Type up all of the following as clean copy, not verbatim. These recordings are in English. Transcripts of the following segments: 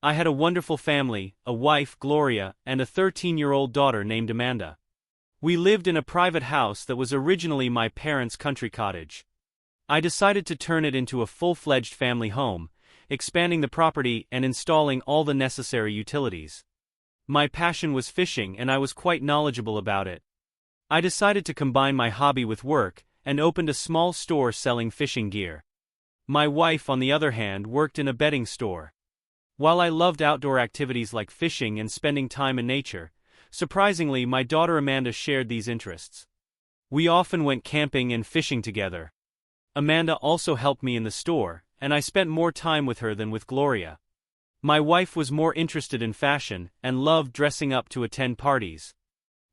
I had a wonderful family, a wife, Gloria, and a 13-year-old daughter named Amanda. We lived in a private house that was originally my parents' country cottage. I decided to turn it into a full-fledged family home, expanding the property and installing all the necessary utilities. My passion was fishing and I was quite knowledgeable about it. I decided to combine my hobby with work, and opened a small store selling fishing gear. My wife, on the other hand, worked in a bedding store. While I loved outdoor activities like fishing and spending time in nature, surprisingly my daughter Amanda shared these interests. We often went camping and fishing together. Amanda also helped me in the store, and I spent more time with her than with Gloria. My wife was more interested in fashion, and loved dressing up to attend parties.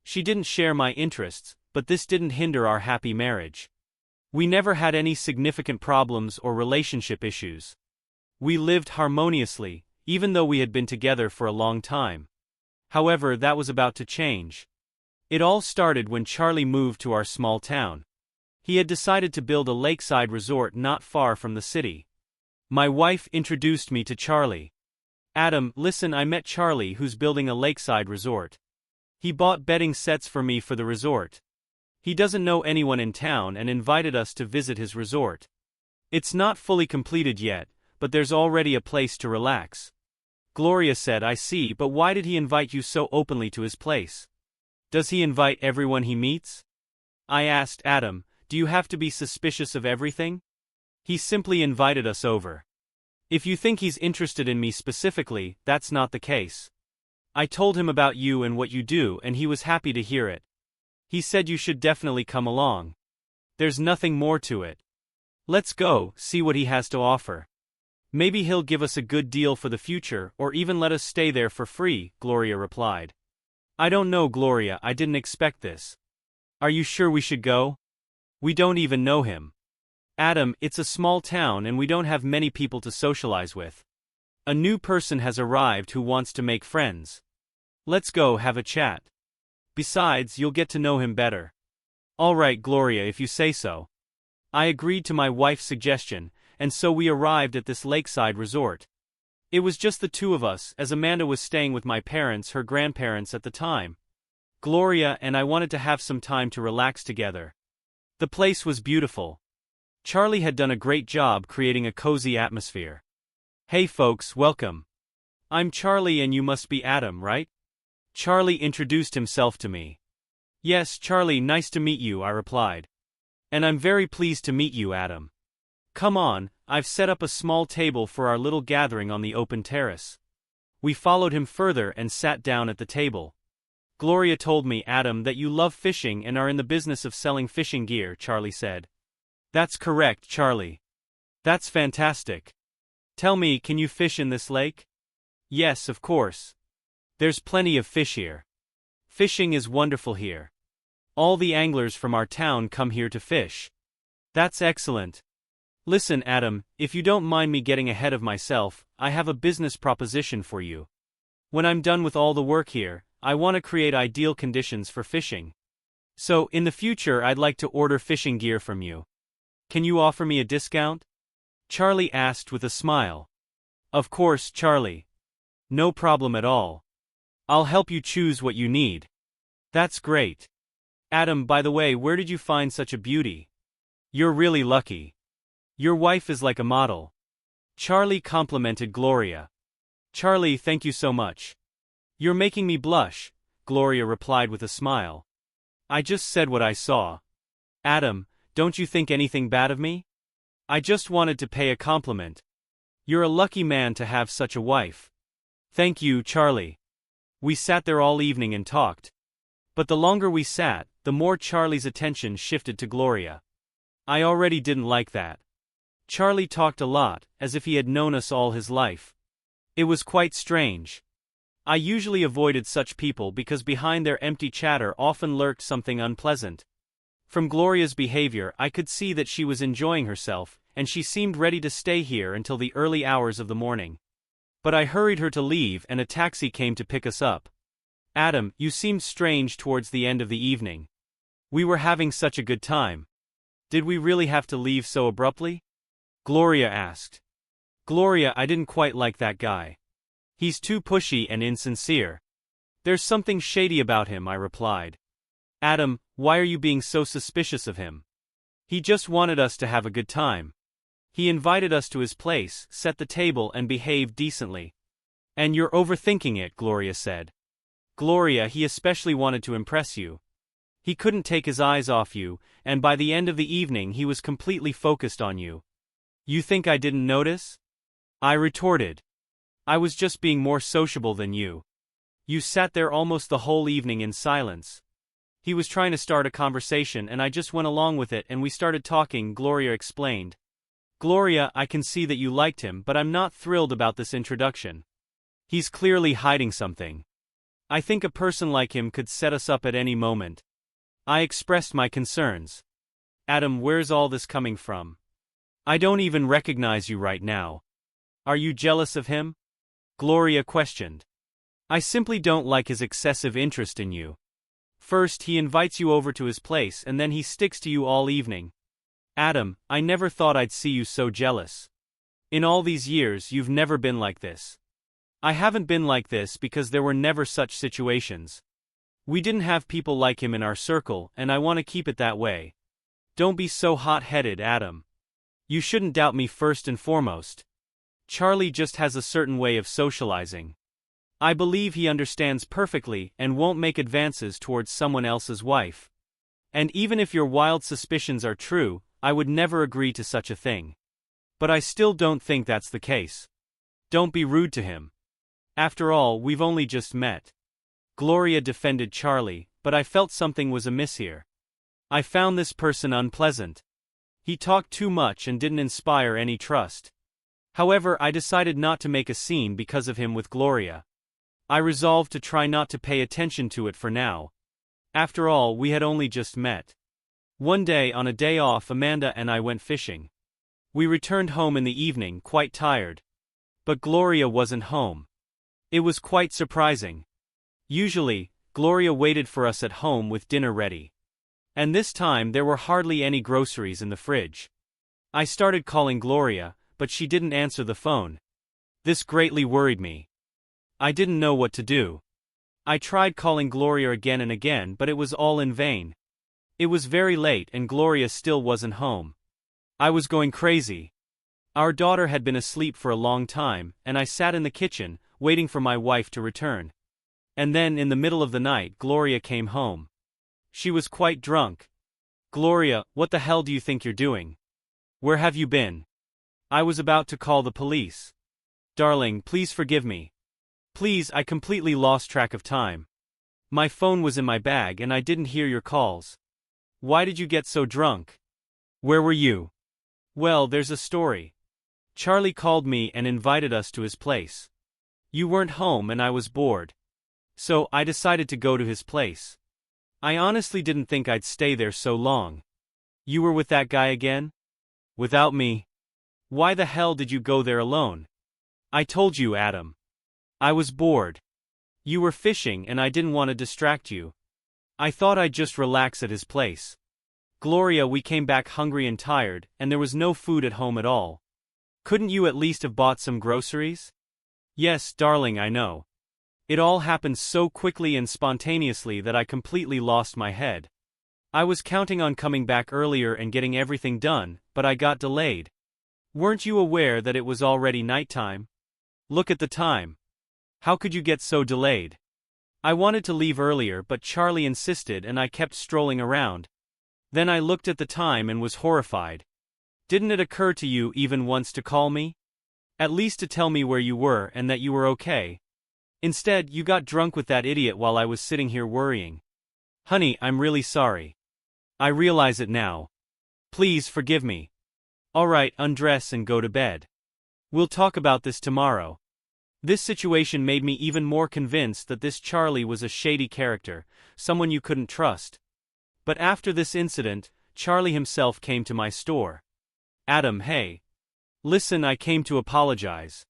She didn't share my interests, but this didn't hinder our happy marriage. We never had any significant problems or relationship issues. We lived harmoniously, even though we had been together for a long time. However, that was about to change. It all started when Charlie moved to our small town. He had decided to build a lakeside resort not far from the city. My wife introduced me to Charlie. Adam, listen, I met Charlie who's building a lakeside resort. He bought bedding sets for me for the resort. He doesn't know anyone in town and invited us to visit his resort. It's not fully completed yet, but there's already a place to relax. Gloria said, I see, but why did he invite you so openly to his place? Does he invite everyone he meets? I asked Adam, do you have to be suspicious of everything? He simply invited us over. If you think he's interested in me specifically, that's not the case. I told him about you and what you do and he was happy to hear it. He said you should definitely come along. There's nothing more to it. Let's go, see what he has to offer. Maybe he'll give us a good deal for the future or even let us stay there for free, Gloria replied. I don't know, Gloria, I didn't expect this. Are you sure we should go? We don't even know him. Adam, it's a small town and we don't have many people to socialize with. A new person has arrived who wants to make friends. Let's go have a chat. Besides, you'll get to know him better. All right, Gloria, if you say so. I agreed to my wife's suggestion, and so we arrived at this lakeside resort. It was just the two of us, as Amanda was staying with my parents, her grandparents at the time. Gloria and I wanted to have some time to relax together. The place was beautiful. Charlie had done a great job creating a cozy atmosphere. Hey folks, welcome. I'm Charlie and you must be Adam, right? Charlie introduced himself to me. Yes, Charlie, nice to meet you, I replied. And I'm very pleased to meet you, Adam. Come on, I've set up a small table for our little gathering on the open terrace. We followed him further and sat down at the table. Gloria told me, Adam, that you love fishing and are in the business of selling fishing gear, Charlie said. That's correct, Charlie. That's fantastic. Tell me, can you fish in this lake? Yes, of course. There's plenty of fish here. Fishing is wonderful here. All the anglers from our town come here to fish. That's excellent. Listen, Adam, if you don't mind me getting ahead of myself, I have a business proposition for you. When I'm done with all the work here, I want to create ideal conditions for fishing. So, in the future, I'd like to order fishing gear from you. Can you offer me a discount? Charlie asked with a smile. Of course, Charlie. No problem at all. I'll help you choose what you need. That's great. Adam, by the way, where did you find such a beauty? You're really lucky. Your wife is like a model. Charlie complimented Gloria. Charlie, thank you so much. You're making me blush, Gloria replied with a smile. I just said what I saw. Adam, don't you think anything bad of me? I just wanted to pay a compliment. You're a lucky man to have such a wife. Thank you, Charlie. We sat there all evening and talked. But the longer we sat, the more Charlie's attention shifted to Gloria. I already didn't like that. Charlie talked a lot, as if he had known us all his life. It was quite strange. I usually avoided such people because behind their empty chatter often lurked something unpleasant. From Gloria's behavior, I could see that she was enjoying herself, and she seemed ready to stay here until the early hours of the morning. But I hurried her to leave and a taxi came to pick us up. Adam, you seemed strange towards the end of the evening. We were having such a good time. Did we really have to leave so abruptly? Gloria asked. Gloria, I didn't quite like that guy. He's too pushy and insincere. There's something shady about him, I replied. Adam, why are you being so suspicious of him? He just wanted us to have a good time. He invited us to his place, set the table and behaved decently. And you're overthinking it, Gloria said. Gloria, he especially wanted to impress you. He couldn't take his eyes off you, and by the end of the evening he was completely focused on you. You think I didn't notice? I retorted. I was just being more sociable than you. You sat there almost the whole evening in silence. He was trying to start a conversation and I just went along with it and we started talking, Gloria explained. Gloria, I can see that you liked him, but I'm not thrilled about this introduction. He's clearly hiding something. I think a person like him could set us up at any moment. I expressed my concerns. Adam, where's all this coming from? I don't even recognize you right now. Are you jealous of him? Gloria questioned. I simply don't like his excessive interest in you. First he invites you over to his place and then he sticks to you all evening. Adam, I never thought I'd see you so jealous. In all these years you've never been like this. I haven't been like this because there were never such situations. We didn't have people like him in our circle and I want to keep it that way. Don't be so hot-headed, Adam. You shouldn't doubt me first and foremost. Charlie just has a certain way of socializing. I believe he understands perfectly and won't make advances towards someone else's wife. And even if your wild suspicions are true, I would never agree to such a thing. But I still don't think that's the case. Don't be rude to him. After all, we've only just met. Gloria defended Charlie, but I felt something was amiss here. I found this person unpleasant. He talked too much and didn't inspire any trust. However, I decided not to make a scene because of him with Gloria. I resolved to try not to pay attention to it for now. After all, we had only just met. One day on a day off, Amanda and I went fishing. We returned home in the evening quite tired. But Gloria wasn't home. It was quite surprising. Usually, Gloria waited for us at home with dinner ready. And this time there were hardly any groceries in the fridge. I started calling Gloria, but she didn't answer the phone. This greatly worried me. I didn't know what to do. I tried calling Gloria again and again, but it was all in vain. It was very late and Gloria still wasn't home. I was going crazy. Our daughter had been asleep for a long time, and I sat in the kitchen, waiting for my wife to return. And then, in the middle of the night, Gloria came home. She was quite drunk. Gloria, what the hell do you think you're doing? Where have you been? I was about to call the police. Darling, please forgive me. Please, I completely lost track of time. My phone was in my bag and I didn't hear your calls. Why did you get so drunk? Where were you? Well, there's a story. Charlie called me and invited us to his place. You weren't home and I was bored. So, I decided to go to his place. I honestly didn't think I'd stay there so long. You were with that guy again? Without me. Why the hell did you go there alone? I told you, Adam. I was bored. You were fishing and I didn't want to distract you. I thought I'd just relax at his place. Gloria, we came back hungry and tired, and there was no food at home at all. Couldn't you at least have bought some groceries? Yes, darling, I know. It all happened so quickly and spontaneously that I completely lost my head. I was counting on coming back earlier and getting everything done, but I got delayed. Weren't you aware that it was already nighttime? Look at the time. How could you get so delayed? I wanted to leave earlier, but Charlie insisted and I kept strolling around. Then I looked at the time and was horrified. Didn't it occur to you even once to call me? At least to tell me where you were and that you were okay. Instead, you got drunk with that idiot while I was sitting here worrying. Honey, I'm really sorry. I realize it now. Please forgive me. Alright, undress and go to bed. We'll talk about this tomorrow. This situation made me even more convinced that this Charlie was a shady character, someone you couldn't trust. But after this incident, Charlie himself came to my store. Adam, hey. Listen, I came to apologize.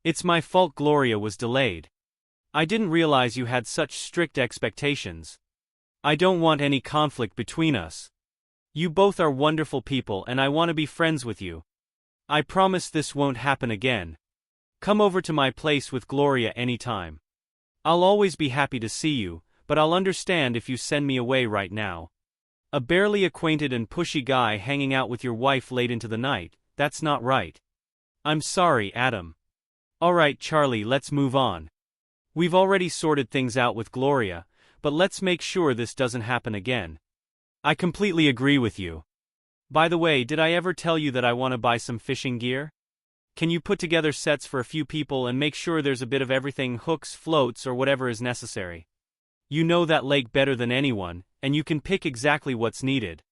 It's my fault Gloria was delayed. I didn't realize you had such strict expectations. I don't want any conflict between us. You both are wonderful people and I want to be friends with you. I promise this won't happen again. Come over to my place with Gloria anytime. I'll always be happy to see you, but I'll understand if you send me away right now. A barely acquainted and pushy guy hanging out with your wife late into the night, that's not right. I'm sorry, Adam. Alright, Charlie, let's move on. We've already sorted things out with Gloria, but let's make sure this doesn't happen again. I completely agree with you. By the way, did I ever tell you that I want to buy some fishing gear? Can you put together sets for a few people and make sure there's a bit of everything, hooks, floats, or whatever is necessary? You know that lake better than anyone, and you can pick exactly what's needed.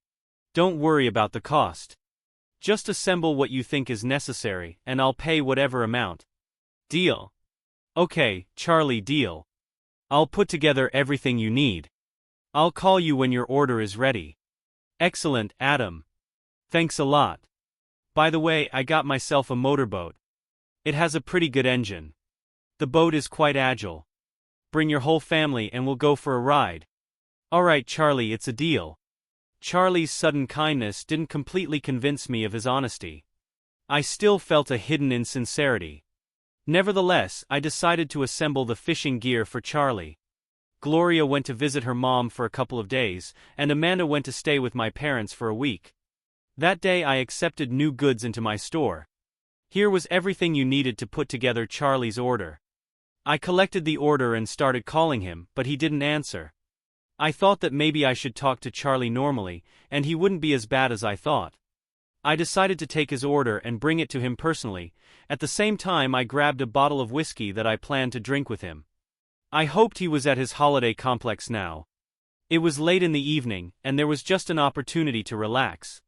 Don't worry about the cost. Just assemble what you think is necessary, and I'll pay whatever amount. Deal? Okay, Charlie, deal. I'll put together everything you need. I'll call you when your order is ready. Excellent, Adam. Thanks a lot. By the way, I got myself a motorboat. It has a pretty good engine. The boat is quite agile. Bring your whole family and we'll go for a ride. Alright, Charlie, it's a deal. Charlie's sudden kindness didn't completely convince me of his honesty. I still felt a hidden insincerity. Nevertheless, I decided to assemble the fishing gear for Charlie. Gloria went to visit her mom for a couple of days, and Amanda went to stay with my parents for a week. That day I accepted new goods into my store. Here was everything you needed to put together Charlie's order. I collected the order and started calling him, but he didn't answer. I thought that maybe I should talk to Charlie normally, and he wouldn't be as bad as I thought. I decided to take his order and bring it to him personally. At the same time, I grabbed a bottle of whiskey that I planned to drink with him. I hoped he was at his holiday complex now. It was late in the evening, and there was just an opportunity to relax.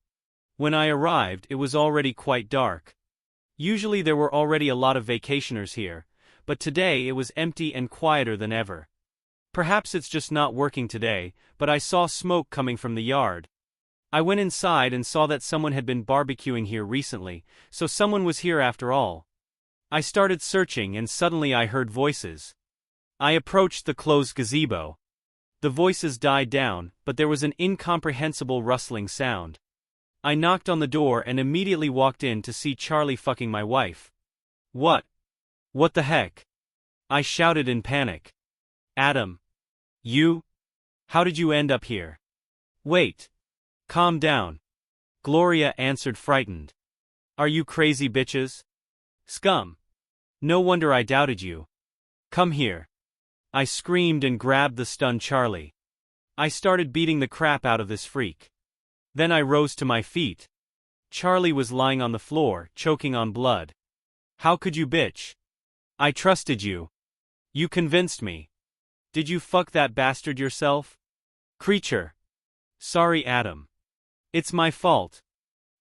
When I arrived, it was already quite dark. Usually there were already a lot of vacationers here, but today it was empty and quieter than ever. Perhaps it's just not working today, but I saw smoke coming from the yard. I went inside and saw that someone had been barbecuing here recently, so someone was here after all. I started searching and suddenly I heard voices. I approached the closed gazebo. The voices died down, but there was an incomprehensible rustling sound. I knocked on the door and immediately walked in to see Charlie fucking my wife. What? What the heck? I shouted in panic. Adam. You? How did you end up here? Wait. Calm down. Gloria answered frightened. Are you crazy bitches? Scum. No wonder I doubted you. Come here. I screamed and grabbed the stunned Charlie. I started beating the crap out of this freak. Then I rose to my feet. Charlie was lying on the floor, choking on blood. How could you, bitch? I trusted you. You convinced me. Did you fuck that bastard yourself? Creature. Sorry, Adam. It's my fault.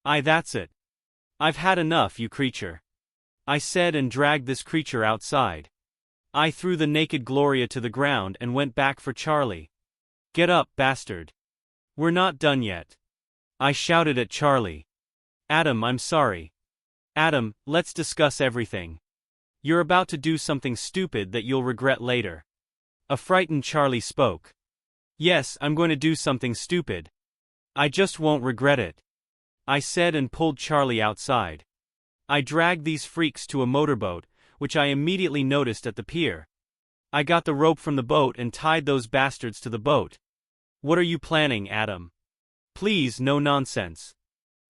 That's it. I've had enough, you creature. I said and dragged this creature outside. I threw the naked Gloria to the ground and went back for Charlie. Get up, bastard. We're not done yet. I shouted at Charlie. Adam, I'm sorry. Adam, let's discuss everything. You're about to do something stupid that you'll regret later. A frightened Charlie spoke. Yes, I'm going to do something stupid. I just won't regret it. I said and pulled Charlie outside. I dragged these freaks to a motorboat, which I immediately noticed at the pier. I got the rope from the boat and tied those bastards to the boat. What are you planning, Adam? Please, no nonsense.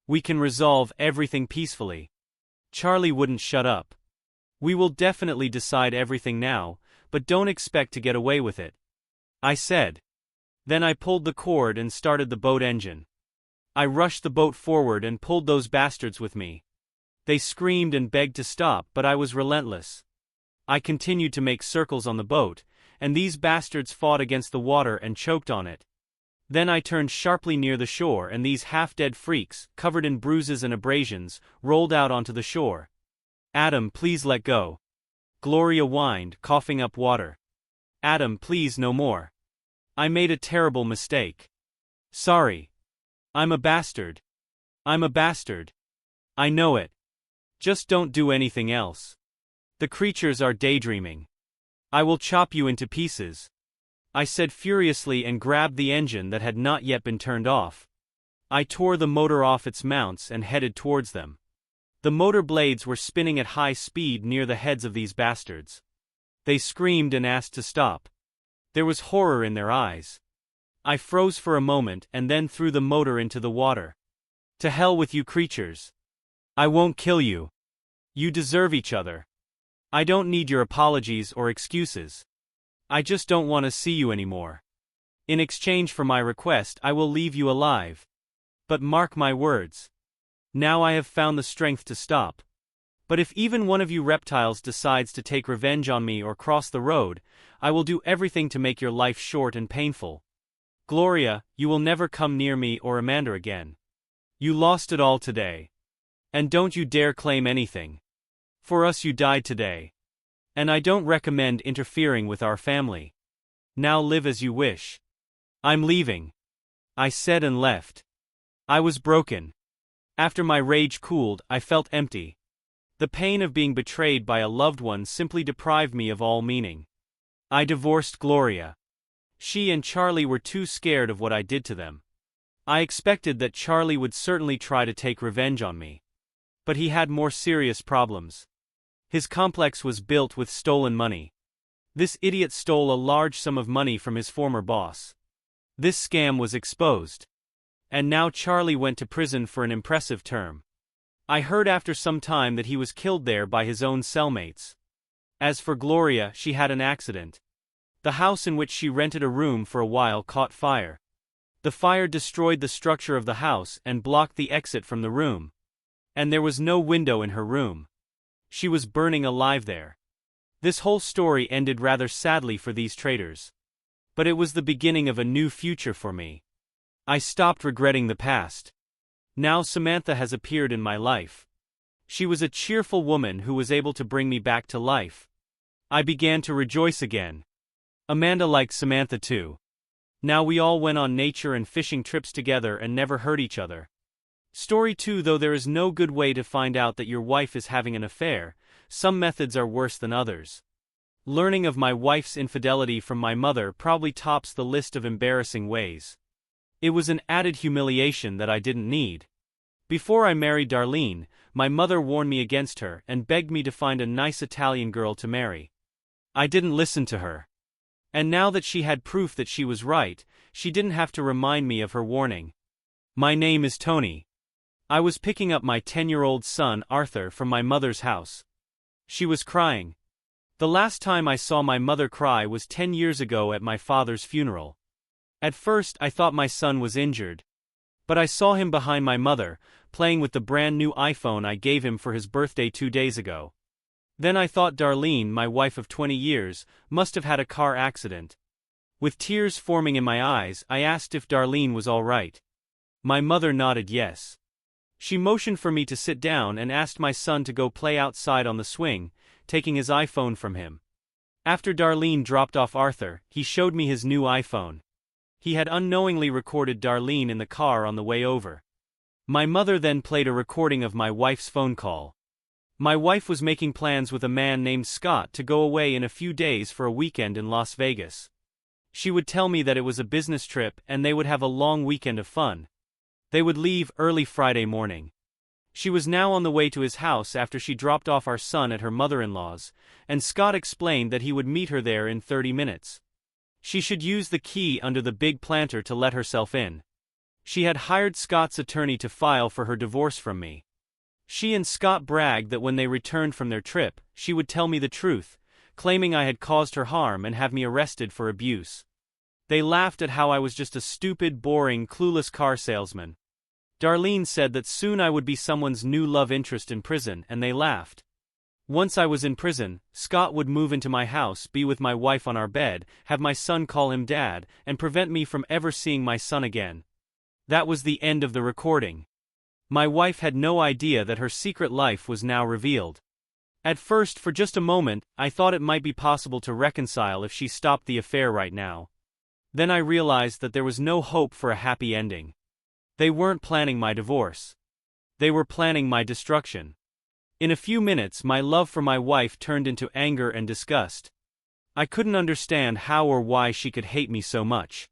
We can resolve everything peacefully. Charlie wouldn't shut up. We will definitely decide everything now, but don't expect to get away with it. I said. Then I pulled the cord and started the boat engine. I rushed the boat forward and pulled those bastards with me. They screamed and begged to stop, but I was relentless. I continued to make circles on the boat, and these bastards fought against the water and choked on it. Then I turned sharply near the shore and these half-dead freaks, covered in bruises and abrasions, rolled out onto the shore. Adam, please let go. Gloria whined, coughing up water. Adam, please, no more. I made a terrible mistake. Sorry. I'm a bastard. I'm a bastard. I know it. Just don't do anything else. The creatures are daydreaming. I will chop you into pieces. I said furiously and grabbed the engine that had not yet been turned off. I tore the motor off its mounts and headed towards them. The motor blades were spinning at high speed near the heads of these bastards. They screamed and asked to stop. There was horror in their eyes. I froze for a moment and then threw the motor into the water. To hell with you creatures. I won't kill you. You deserve each other. I don't need your apologies or excuses. I just don't want to see you anymore. In exchange for my request, I will leave you alive. But mark my words. Now I have found the strength to stop. But if even one of you reptiles decides to take revenge on me or cross the road, I will do everything to make your life short and painful. Gloria, you will never come near me or Amanda again. You lost it all today. And don't you dare claim anything. For us you died today. And I don't recommend interfering with our family. Now live as you wish. I'm leaving. I said and left. I was broken. After my rage cooled, I felt empty. The pain of being betrayed by a loved one simply deprived me of all meaning. I divorced Gloria. She and Charlie were too scared of what I did to them. I expected that Charlie would certainly try to take revenge on me. But he had more serious problems. His complex was built with stolen money. This idiot stole a large sum of money from his former boss. This scam was exposed. And now Charlie went to prison for an impressive term. I heard after some time that he was killed there by his own cellmates. As for Gloria, she had an accident. The house in which she rented a room for a while caught fire. The fire destroyed the structure of the house and blocked the exit from the room. And there was no window in her room. She was burning alive there. This whole story ended rather sadly for these traitors. But it was the beginning of a new future for me. I stopped regretting the past. Now Samantha has appeared in my life. She was a cheerful woman who was able to bring me back to life. I began to rejoice again. Amanda liked Samantha too. Now we all went on nature and fishing trips together and never hurt each other. Story 2. Though there is no good way to find out that your wife is having an affair, some methods are worse than others. Learning of my wife's infidelity from my mother probably tops the list of embarrassing ways. It was an added humiliation that I didn't need. Before I married Darlene, my mother warned me against her and begged me to find a nice Italian girl to marry. I didn't listen to her. And now that she had proof that she was right, she didn't have to remind me of her warning. My name is Tony. I was picking up my 10-year-old son Arthur from my mother's house. She was crying. The last time I saw my mother cry was 10 years ago at my father's funeral. At first I thought my son was injured. But I saw him behind my mother, playing with the brand new iPhone I gave him for his birthday 2 days ago. Then I thought Darlene, my wife of 20 years, must have had a car accident. With tears forming in my eyes, I asked if Darlene was all right. My mother nodded yes. She motioned for me to sit down and asked my son to go play outside on the swing, taking his iPhone from him. After Darlene dropped off Arthur, he showed me his new iPhone. He had unknowingly recorded Darlene in the car on the way over. My mother then played a recording of my wife's phone call. My wife was making plans with a man named Scott to go away in a few days for a weekend in Las Vegas. She would tell me that it was a business trip and they would have a long weekend of fun. They would leave early Friday morning. She was now on the way to his house after she dropped off our son at her mother-in-law's, and Scott explained that he would meet her there in 30 minutes. She should use the key under the big planter to let herself in. She had hired Scott's attorney to file for her divorce from me. She and Scott bragged that when they returned from their trip, she would tell me the truth, claiming I had caused her harm and have me arrested for abuse. They laughed at how I was just a stupid, boring, clueless car salesman. Darlene said that soon I would be someone's new love interest in prison, and they laughed. Once I was in prison, Scott would move into my house, be with my wife on our bed, have my son call him Dad, and prevent me from ever seeing my son again. That was the end of the recording. My wife had no idea that her secret life was now revealed. At first, for just a moment, I thought it might be possible to reconcile if she stopped the affair right now. Then I realized that there was no hope for a happy ending. They weren't planning my divorce. They were planning my destruction. In a few minutes, my love for my wife turned into anger and disgust. I couldn't understand how or why she could hate me so much.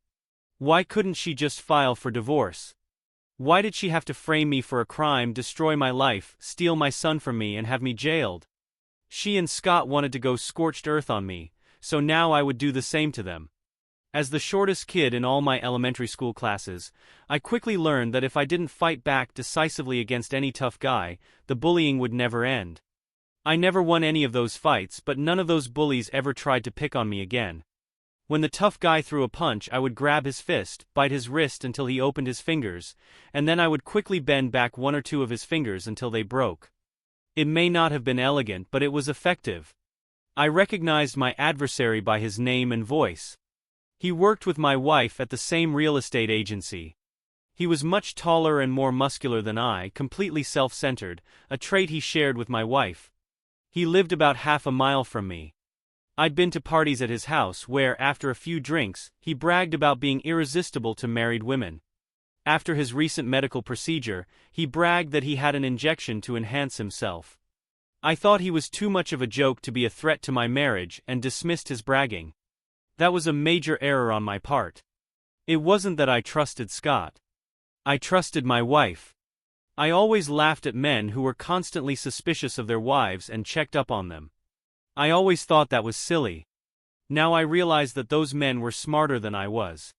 Why couldn't she just file for divorce? Why did she have to frame me for a crime, destroy my life, steal my son from me and have me jailed? She and Scott wanted to go scorched earth on me, so now I would do the same to them. As the shortest kid in all my elementary school classes, I quickly learned that if I didn't fight back decisively against any tough guy, the bullying would never end. I never won any of those fights, but none of those bullies ever tried to pick on me again. When the tough guy threw a punch, I would grab his fist, bite his wrist until he opened his fingers, and then I would quickly bend back one or two of his fingers until they broke. It may not have been elegant, but it was effective. I recognized my adversary by his name and voice. He worked with my wife at the same real estate agency. He was much taller and more muscular than I, completely self-centered, a trait he shared with my wife. He lived about half a mile from me. I'd been to parties at his house where, after a few drinks, he bragged about being irresistible to married women. After his recent medical procedure, he bragged that he had an injection to enhance himself. I thought he was too much of a joke to be a threat to my marriage and dismissed his bragging. That was a major error on my part. It wasn't that I trusted Scott. I trusted my wife. I always laughed at men who were constantly suspicious of their wives and checked up on them. I always thought that was silly. Now I realize that those men were smarter than I was.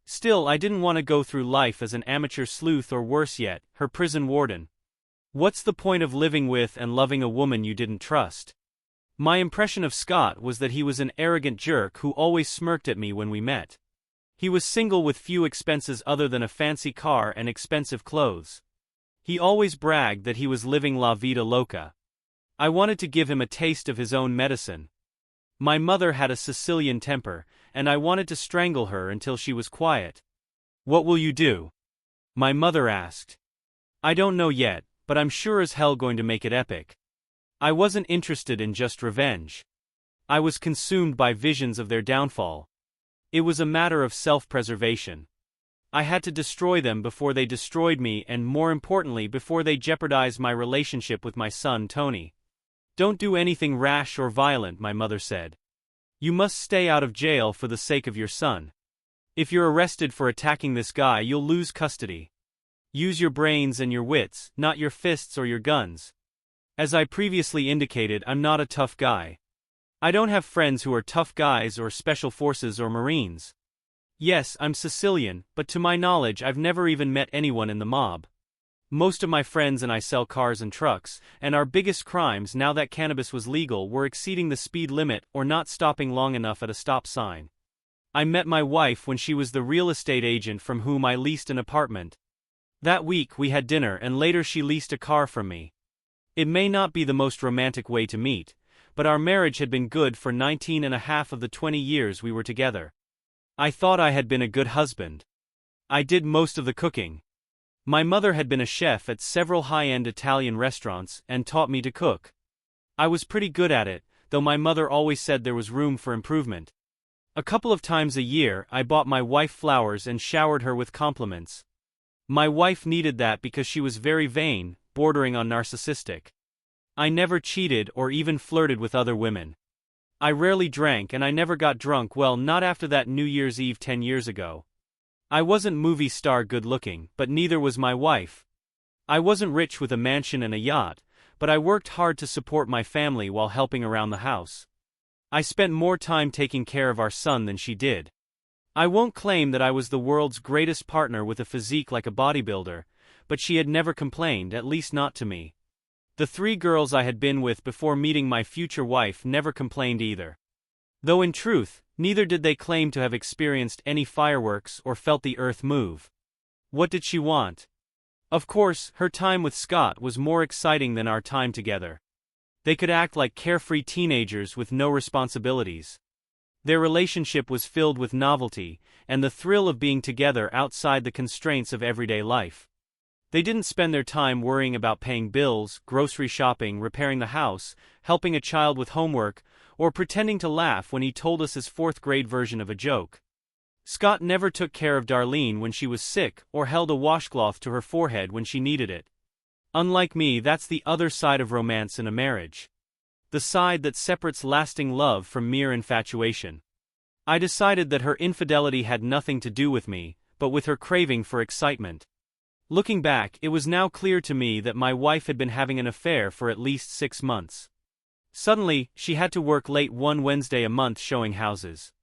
Still, I didn't want to go through life as an amateur sleuth or worse yet, her prison warden. What's the point of living with and loving a woman you didn't trust? My impression of Scott was that he was an arrogant jerk who always smirked at me when we met. He was single with few expenses other than a fancy car and expensive clothes. He always bragged that he was living la vida loca. I wanted to give him a taste of his own medicine. My mother had a Sicilian temper, and I wanted to strangle her until she was quiet. "What will you do?" my mother asked. "I don't know yet, but I'm sure as hell going to make it epic." I wasn't interested in just revenge. I was consumed by visions of their downfall. It was a matter of self-preservation. I had to destroy them before they destroyed me, and more importantly before they jeopardized my relationship with my son Tony. "Don't do anything rash or violent," my mother said. "You must stay out of jail for the sake of your son. If you're arrested for attacking this guy, you'll lose custody. Use your brains and your wits, not your fists or your guns. As I previously indicated, I'm not a tough guy. I don't have friends who are tough guys or special forces or Marines. Yes, I'm Sicilian, but to my knowledge I've never even met anyone in the mob. Most of my friends and I sell cars and trucks, and our biggest crimes now that cannabis was legal were exceeding the speed limit or not stopping long enough at a stop sign. I met my wife when she was the real estate agent from whom I leased an apartment. That week we had dinner and later she leased a car from me. It may not be the most romantic way to meet, but our marriage had been good for 19 and a half of the 20 years we were together. I thought I had been a good husband. I did most of the cooking. My mother had been a chef at several high-end Italian restaurants and taught me to cook. I was pretty good at it, though my mother always said there was room for improvement. A couple of times a year, I bought my wife flowers and showered her with compliments. My wife needed that because she was very vain, bordering on narcissistic. I never cheated or even flirted with other women. I rarely drank and I never got drunk, well, not after that New Year's Eve 10 years ago. I wasn't movie star good looking, but neither was my wife. I wasn't rich with a mansion and a yacht, but I worked hard to support my family while helping around the house. I spent more time taking care of our son than she did. I won't claim that I was the world's greatest partner with a physique like a bodybuilder, but she had never complained, at least not to me. The 3 girls I had been with before meeting my future wife never complained either. Though in truth, neither did they claim to have experienced any fireworks or felt the earth move. What did she want? Of course, her time with Scott was more exciting than our time together. They could act like carefree teenagers with no responsibilities. Their relationship was filled with novelty and the thrill of being together outside the constraints of everyday life. They didn't spend their time worrying about paying bills, grocery shopping, repairing the house, helping a child with homework, or pretending to laugh when he told us his 4th-grade version of a joke. Scott never took care of Darlene when she was sick or held a washcloth to her forehead when she needed it. Unlike me, that's the other side of romance in a marriage. The side that separates lasting love from mere infatuation. I decided that her infidelity had nothing to do with me, but with her craving for excitement. Looking back, it was now clear to me that my wife had been having an affair for at least 6 months. Suddenly, she had to work late one Wednesday a month showing houses.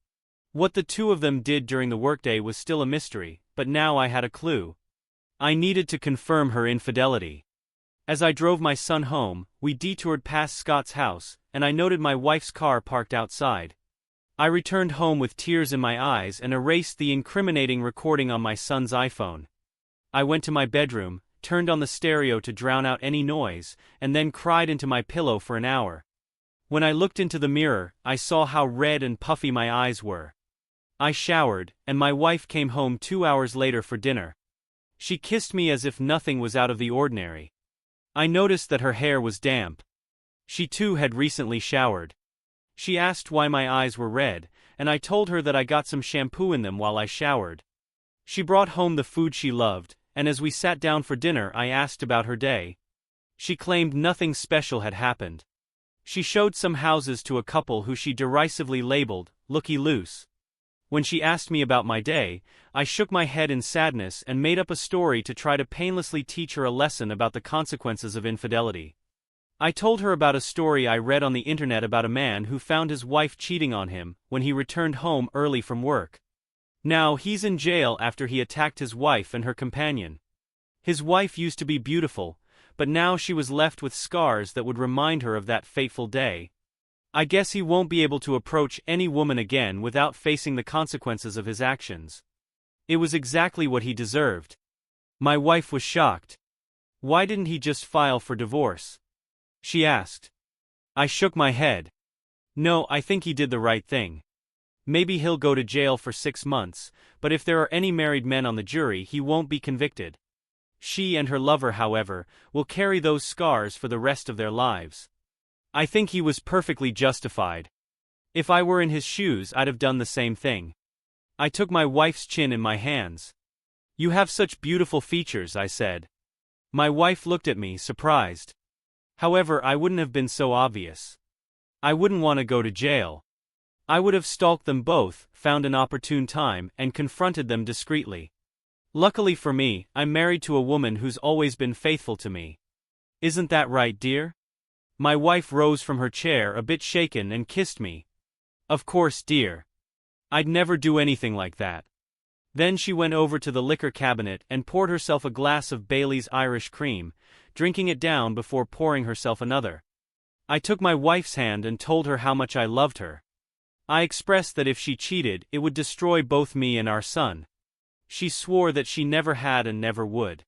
What the two of them did during the workday was still a mystery, but now I had a clue. I needed to confirm her infidelity. As I drove my son home, we detoured past Scott's house, and I noted my wife's car parked outside. I returned home with tears in my eyes and erased the incriminating recording on my son's iPhone. I went to my bedroom, turned on the stereo to drown out any noise, and then cried into my pillow for an hour. When I looked into the mirror, I saw how red and puffy my eyes were. I showered, and my wife came home 2 hours later for dinner. She kissed me as if nothing was out of the ordinary. I noticed that her hair was damp. She too had recently showered. She asked why my eyes were red, and I told her that I got some shampoo in them while I showered. She brought home the food she loved, and as we sat down for dinner I asked about her day. She claimed nothing special had happened. She showed some houses to a couple who she derisively labeled, looky-loose. When she asked me about my day, I shook my head in sadness and made up a story to try to painlessly teach her a lesson about the consequences of infidelity. I told her about a story I read on the internet about a man who found his wife cheating on him when he returned home early from work. Now he's in jail after he attacked his wife and her companion. His wife used to be beautiful, but now she was left with scars that would remind her of that fateful day. I guess he won't be able to approach any woman again without facing the consequences of his actions. It was exactly what he deserved. My wife was shocked. Why didn't he just file for divorce? She asked. I shook my head. No, I think he did the right thing. Maybe he'll go to jail for 6 months, but if there are any married men on the jury, he won't be convicted. She and her lover, however, will carry those scars for the rest of their lives. I think he was perfectly justified. If I were in his shoes, I'd have done the same thing. I took my wife's chin in my hands. You have such beautiful features, I said. My wife looked at me, surprised. However, I wouldn't have been so obvious. I wouldn't want to go to jail. I would have stalked them both, found an opportune time, and confronted them discreetly. Luckily for me, I'm married to a woman who's always been faithful to me. Isn't that right, dear? My wife rose from her chair a bit shaken and kissed me. Of course, dear. I'd never do anything like that. Then she went over to the liquor cabinet and poured herself a glass of Bailey's Irish Cream, drinking it down before pouring herself another. I took my wife's hand and told her how much I loved her. I expressed that if she cheated, it would destroy both me and our son. She swore that she never had and never would.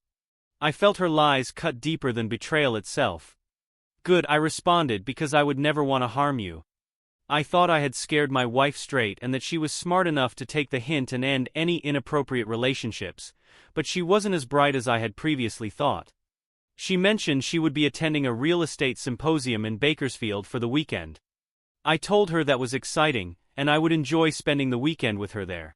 I felt her lies cut deeper than betrayal itself. Good, I responded, because I would never want to harm you. I thought I had scared my wife straight and that she was smart enough to take the hint and end any inappropriate relationships, but she wasn't as bright as I had previously thought. She mentioned she would be attending a real estate symposium in Bakersfield for the weekend. I told her that was exciting, and I would enjoy spending the weekend with her there.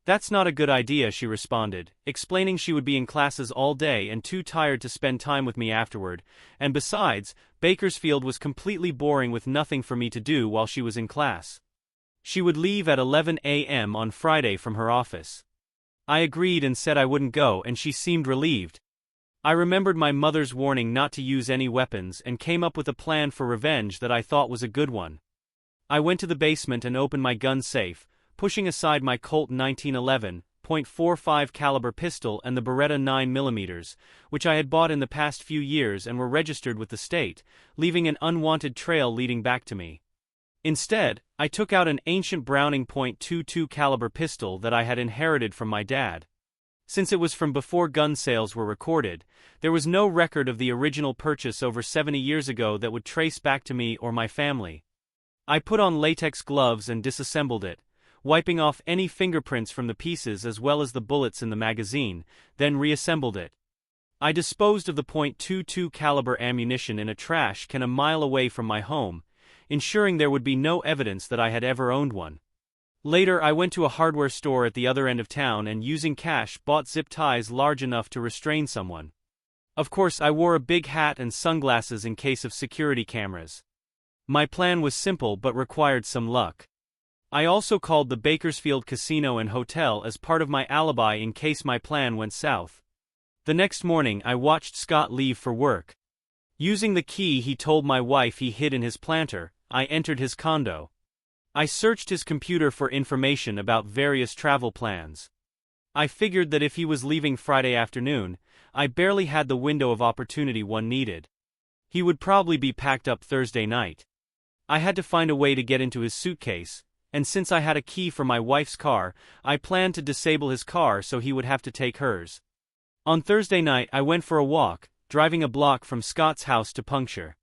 That's not a good idea, she responded, explaining she would be in classes all day and too tired to spend time with me afterward, and besides, Bakersfield was completely boring with nothing for me to do while she was in class. She would leave at 11 a.m. on Friday from her office. I agreed and said I wouldn't go, and she seemed relieved. I remembered my mother's warning not to use any weapons and came up with a plan for revenge that I thought was a good one. I went to the basement and opened my gun safe, pushing aside my Colt 1911 .45 caliber pistol and the Beretta 9mm, which I had bought in the past few years and were registered with the state, leaving an unwanted trail leading back to me. Instead, I took out an ancient Browning .22 caliber pistol that I had inherited from my dad. Since it was from before gun sales were recorded, there was no record of the original purchase over 70 years ago that would trace back to me or my family. I put on latex gloves and disassembled it, wiping off any fingerprints from the pieces as well as the bullets in the magazine, then reassembled it. I disposed of the .22 caliber ammunition in a trash can a mile away from my home, ensuring there would be no evidence that I had ever owned one. Later I went to a hardware store at the other end of town and using cash bought zip ties large enough to restrain someone. Of course I wore a big hat and sunglasses in case of security cameras. My plan was simple but required some luck. I also called the Bakersfield Casino and Hotel as part of my alibi in case my plan went south. The next morning I watched Scott leave for work. Using the key he told my wife he hid in his planter, I entered his condo. I searched his computer for information about various travel plans. I figured that if he was leaving Friday afternoon, I barely had the window of opportunity one needed. He would probably be packed up Thursday night. I had to find a way to get into his suitcase, and since I had a key for my wife's car, I planned to disable his car so he would have to take hers. On Thursday night I went for a walk, driving a block from Scott's house to Puncture.